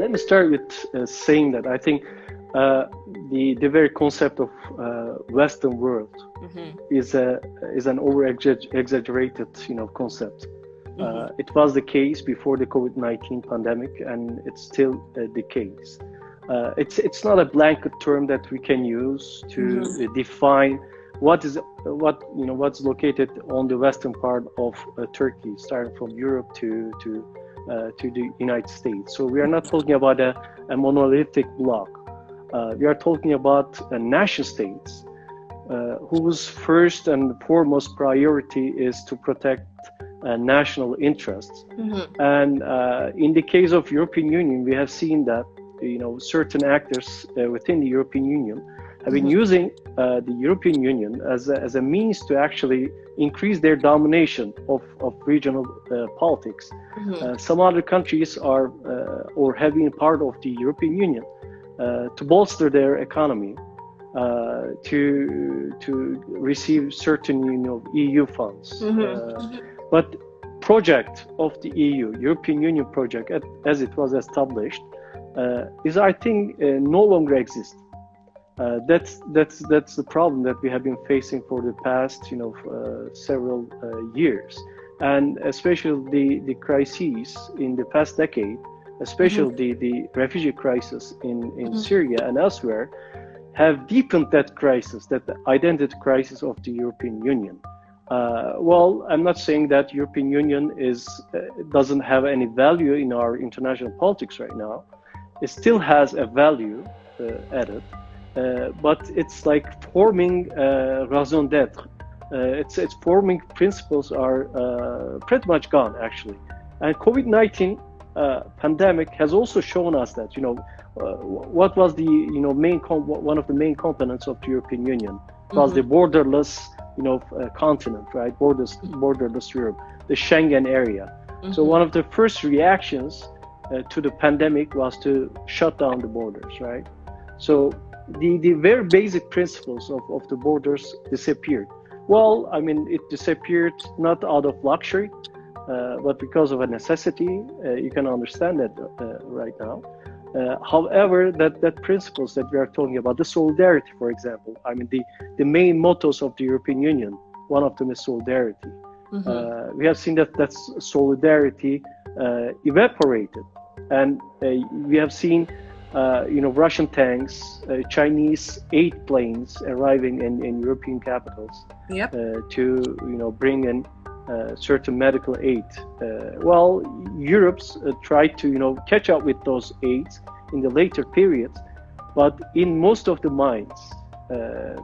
let me start with saying that I think the very concept of Western world is an over exaggerated concept. It was the case before the COVID-19 pandemic, and it's still the case. It's not a blanket term that we can use to define what's located on the western part of Turkey, starting from Europe to the United States. So we are not talking about a monolithic bloc. We are talking about nation states whose first and foremost priority is to protect national interests. And in the case of European Union, we have seen that certain actors within the European Union have been using the European Union as a means to actually increase their domination of regional politics. Some other countries are or have been part of the European Union to bolster their economy, to receive certain EU funds. But project of the European Union project, as it was established, is, I think, no longer exists. That's the problem that we have been facing for the past several years, and especially the crises in the past decade, especially the refugee crisis in Syria and elsewhere, have deepened that crisis, that identity crisis of the European Union. Well, I'm not saying that European Union doesn't have any value in our international politics right now. It still has a value added, but it's like forming raison d'être. Its forming principles are pretty much gone, actually. And COVID-19 pandemic has also shown us that what was the one of the main components of the European Union was the borderless continent, right? Borderless Europe, the Schengen area. So one of the first reactions to the pandemic was to shut down the borders, right? So the very basic principles of the borders disappeared. Well, I mean, it disappeared not out of luxury, but because of a necessity. You can understand that right now. However, that principles that we are talking about, the solidarity, for example, I mean, the main mottos of the European Union, one of them is solidarity. We have seen that solidarity evaporated, and we have seen Russian tanks, Chinese aid planes arriving in European capitals to bring in certain medical aid. Well, Europe's tried to catch up with those aids in the later periods, but in most of the minds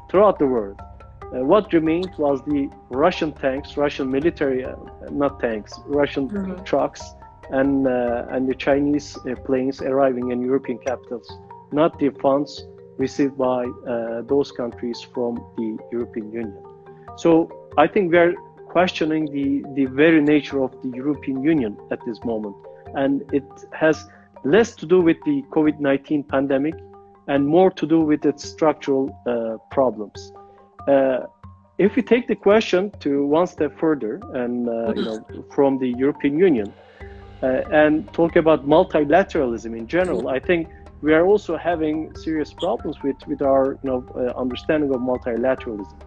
throughout the world, what remained was the Russian tanks, Russian military, not tanks, Russian trucks, and the Chinese planes arriving in European capitals, not the funds received by those countries from the European Union. So I think we are questioning the very nature of the European Union at this moment, and it has less to do with the COVID-19 pandemic and more to do with its structural problems. If we take the question to one step further, and from the European Union, and talk about multilateralism in general, I think we are also having serious problems with our understanding of multilateralism.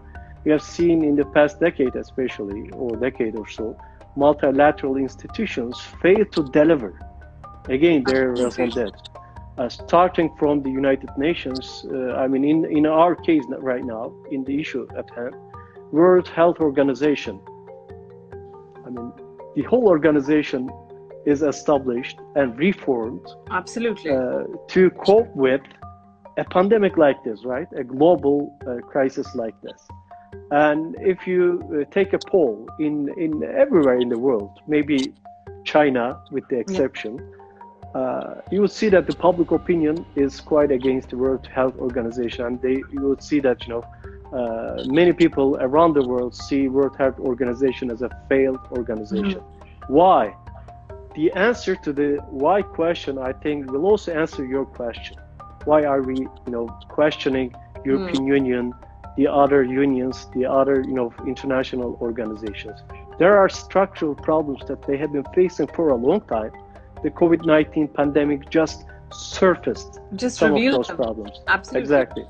We have seen in the past decade, especially, or decade or so, multilateral institutions fail to deliver. Again, their raison d'être. Starting from the United Nations, I mean, in our case right now, in the issue at hand, World Health Organization. I mean, the whole organization is established and reformed. Absolutely. To cope with a pandemic like this, right? A global crisis like this. And if you take a poll in everywhere in the world, maybe China with the exception, you would see that the public opinion is quite against the World Health Organization, and you would see that many people around the world see World Health Organization as a failed organization. Why? The answer to the why question, I think, will also answer your question. Why are we, questioning European Union, the other unions, the other, international organizations? There are structural problems that they have been facing for a long time. The COVID-19 pandemic just surfaced just some of reveal those them. problems. Absolutely. Exactly.